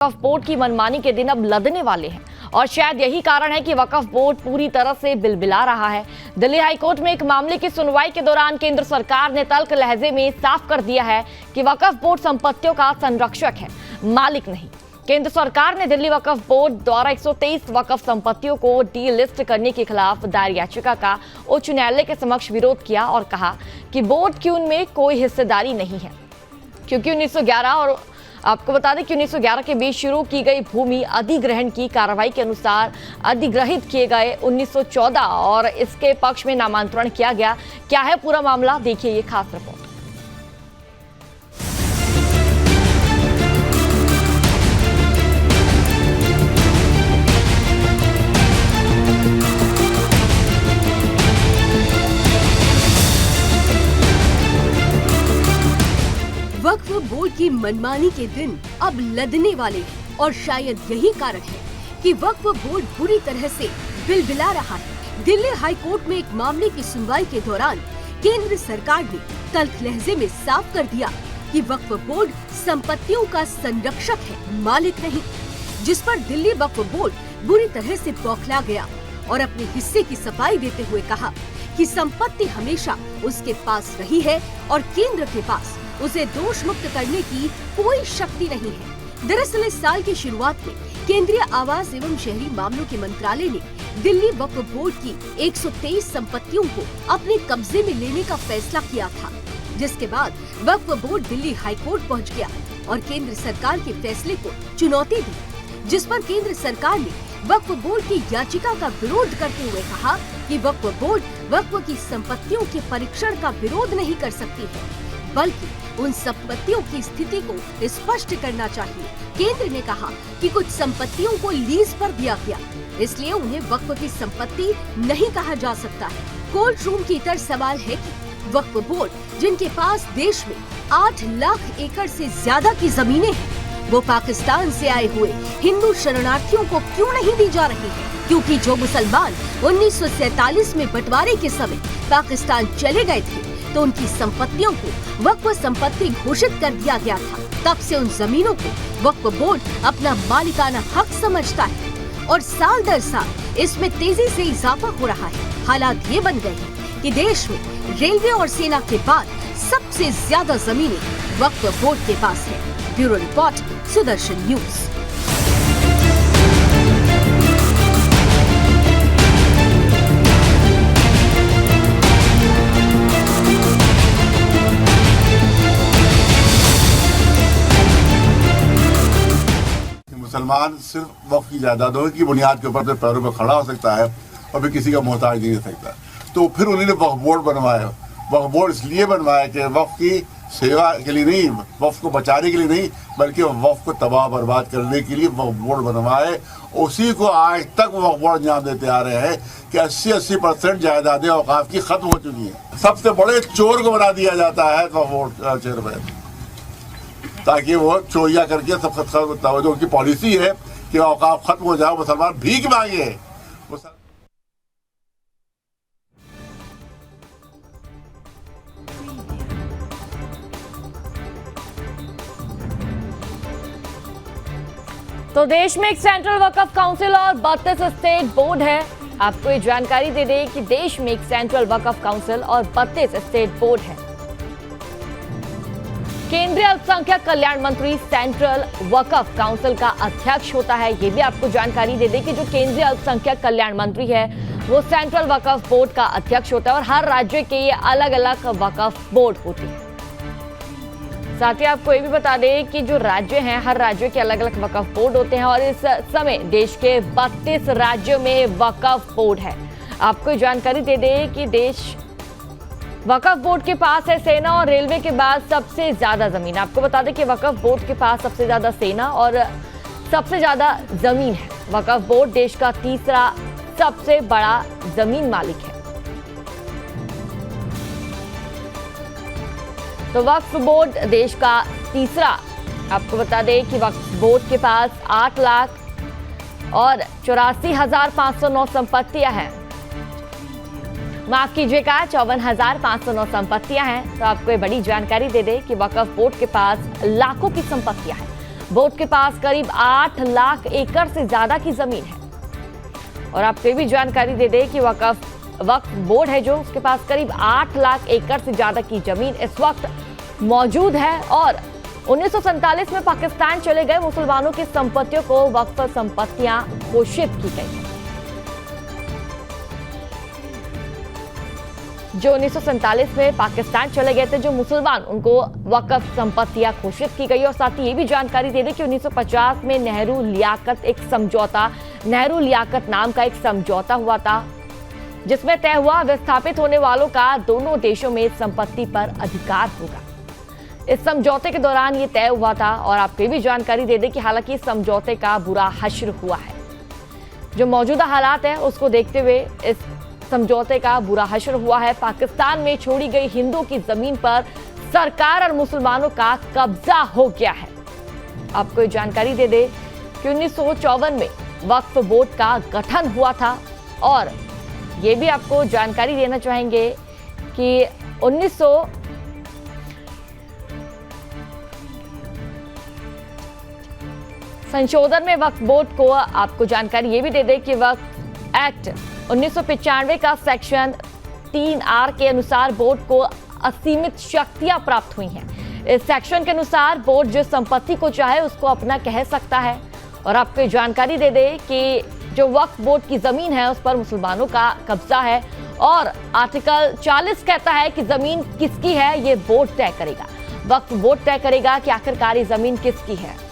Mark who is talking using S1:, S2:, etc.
S1: वक्फ board की मनमानी के दिन अब लदने वाले हैं और शायद यही कारण है कि वक्फ बोर्ड पूरी तरह से बिलबिला रहा है। दिल्ली हाईकोर्ट में एक मामले की सुनवाई के दौरान केंद्र सरकार ने तल्ख लहजे में साफ कर दिया है कि वक्फ बोर्ड संपत्तियों का संरक्षक है, मालिक नहीं। केंद्र सरकार ने दिल्ली वक्फ बोर्ड द्वारा 123 वक्फ संपत्तियों को डीलिस्ट करने के खिलाफ दायर याचिका का उच्च न्यायालय के समक्ष विरोध किया और कहा कि बोर्ड की उनमें कोई हिस्सेदारी नहीं है, क्योंकि 1911 और आपको बता दें कि 1911 के बीच शुरू की गई भूमि अधिग्रहण की कार्रवाई के अनुसार अधिग्रहित किए गए 1914 और इसके पक्ष में नामांतरण किया गया। क्या है पूरा मामला, देखिए ये खास रिपोर्ट।
S2: वक्फ बोर्ड की मनमानी के दिन अब लदने वाले हैं और शायद यही कारण है कि वक्फ बोर्ड बुरी तरह से बिलबिला रहा है। दिल्ली हाईकोर्ट में एक मामले की सुनवाई के दौरान केंद्र सरकार ने तल्ख लहजे में साफ कर दिया कि वक्फ बोर्ड संपत्तियों का संरक्षक है, मालिक नहीं, जिस पर दिल्ली वक्फ बोर्ड बुरी तरह से बौखला गया और अपने हिस्से की सफाई देते हुए कहा कि संपत्ति हमेशा उसके पास रही है और केंद्र के पास उसे दोष मुक्त करने की कोई शक्ति नहीं है। दरअसल इस साल की शुरुआत में केंद्रीय आवास एवं शहरी मामलों के मंत्रालय ने दिल्ली वक्फ बोर्ड की 123 संपत्तियों को अपने कब्जे में लेने का फैसला किया था, जिसके बाद वक्फ बोर्ड दिल्ली हाईकोर्ट पहुंच गया और केंद्र सरकार के फैसले को चुनौती दी, जिस पर केंद्र सरकार ने वक्फ बोर्ड की याचिका का विरोध करते हुए कहा कि वक्फ बोर्ड वक्फ की संपत्तियों के परीक्षण का विरोध नहीं कर सकती है, बल्कि उन संपत्तियों की स्थिति को स्पष्ट करना चाहिए। केंद्र ने कहा कि कुछ संपत्तियों को लीज पर दिया गया, इसलिए उन्हें वक्फ की संपत्ति नहीं कहा जा सकता है। कोर्ट रूम की तरह सवाल है कि वक्फ बोर्ड जिनके पास देश में 8 लाख एकड़ से ज्यादा की जमीनें हैं, वो पाकिस्तान से आए हुए हिंदू शरणार्थियों को क्यों नहीं दी जा रही है? क्योंकि जो मुसलमान 1947 में बंटवारे के समय पाकिस्तान चले गए थे, तो उनकी संपत्तियों को वक्फ संपत्ति घोषित कर दिया गया था। तब से उन जमीनों को वक्फ बोर्ड अपना मालिकाना हक समझता है और साल दर साल इसमें तेजी से इजाफा हो रहा है। हालात ये बन गए हैं कि देश में रेलवे और सेना के बाद सबसे ज्यादा जमीनें वक्फ बोर्ड के पास है। Bureau report, Sudarshan news.
S3: मुसलमान सिर्फ वक्फ की जायदादों की बुनियाद के ऊपर अपने पैरों पर खड़ा हो सकता है और भी किसी का मोहताज नहीं हो सकता। तो फिर उन्होंने वक्फ बोर्ड बनवाया। वक्फ बोर्ड इसलिए बनवाया कि वक्फ की सेवा के लिए नहीं, वक्फ को बचाने के लिए नहीं, बल्कि वक्फ को तबाह बर्बाद करने के लिए वक्फ बोर्ड बनवाए। उसी को आज तक वक्फ बोर्ड अंजाम देते आ रहे हैं कि 80% जायदादें औकाफ की खत्म हो चुकी हैं। सबसे बड़े चोर को बना दिया जाता है वक्फ बोर्ड चेयरमैन, ताकि वो चोरिया करके सब तवज्जो की पॉलिसी है कि औकाफ खत्म हो जाए, मुसलमान भीख मांगे।
S1: तो देश में एक सेंट्रल वक्फ काउंसिल और 32 स्टेट बोर्ड है। आपको ये जानकारी दे दें कि देश में एक सेंट्रल वक्फ काउंसिल और 32 स्टेट बोर्ड है। केंद्रीय अल्पसंख्यक कल्याण मंत्री सेंट्रल वक्फ काउंसिल का अध्यक्ष होता है। ये भी आपको जानकारी दे दें कि जो केंद्रीय अल्पसंख्यक कल्याण मंत्री है वो सेंट्रल वक्फ बोर्ड का अध्यक्ष होता है और हर राज्य के ये अलग अलग वक्फ बोर्ड होते हैं। साथ ही आपको ये भी बता दें कि जो राज्य हैं, हर राज्य के अलग अलग वक्फ बोर्ड होते हैं और इस समय देश के 32 राज्यों में वक्फ बोर्ड है। आपको जानकारी दे दें कि देश वक्फ बोर्ड के पास है सेना और रेलवे के बाद सबसे ज्यादा जमीन। आपको बता दें कि वक्फ बोर्ड के पास सबसे ज्यादा सेना और सबसे ज्यादा जमीन है। वक्फ बोर्ड देश का तीसरा सबसे बड़ा जमीन मालिक है। तो वक्फ बोर्ड देश का तीसरा, आपको बता दें कि वक्फ बोर्ड के पास 8 लाख और 84,509 संपत्तियां हैं। माफ कीजिएगा, 54,509 संपत्तियां हैं। तो आपको ये बड़ी जानकारी दे दें कि वक्फ बोर्ड के पास लाखों की संपत्तियां हैं। बोर्ड के पास करीब 8 लाख एकड़ से ज्यादा की जमीन है। और आपको ये भी जानकारी दे दें कि वक्फ बोर्ड है जो उसके पास करीब 8 लाख एकड़ से ज्यादा की जमीन इस वक्त मौजूद है। और 1947 में पाकिस्तान चले गए मुसलमानों की संपत्तियों को वक्फ संपत्तियां घोषित की गई। जो 1947 में पाकिस्तान चले गए थे जो मुसलमान, उनको वक्फ संपत्तियां घोषित की गई। और साथ ही ये भी जानकारी दे दें कि 1950 में नेहरू लियाकत नाम का एक समझौता हुआ था, जिसमें तय हुआ विस्थापित होने वालों का दोनों देशों में संपत्ति पर अधिकार होगा। इस समझौते के दौरान ये तय हुआ था। और आपको भी जानकारी दे दें कि हालांकि इस समझौते का बुरा हश्र हुआ है। जो मौजूदा हालात है उसको देखते हुए इस समझौते का बुरा हश्र हुआ है। पाकिस्तान में छोड़ी गई हिंदुओं की जमीन पर सरकार और मुसलमानों का कब्जा हो गया है। आपको जानकारी दे दे कि 1954 में वक्फ बोर्ड का गठन हुआ था। और ये भी आपको जानकारी देना चाहेंगे कि संशोधन में वक्फ बोर्ड को आपको जानकारी ये भी दे दे कि वक्फ एक्ट 1995 का सेक्शन 3R के अनुसार बोर्ड को असीमित शक्तियां प्राप्त हुई हैं। इस सेक्शन के अनुसार बोर्ड जिस संपत्ति को चाहे उसको अपना कह सकता है। और आपको जानकारी दे दे कि जो वक्फ बोर्ड की जमीन है उस पर मुसलमानों का कब्जा है। और आर्टिकल 40 कहता है कि जमीन किसकी है ये बोर्ड तय करेगा। वक्फ बोर्ड तय करेगा कि आखिरकार ये जमीन किसकी है।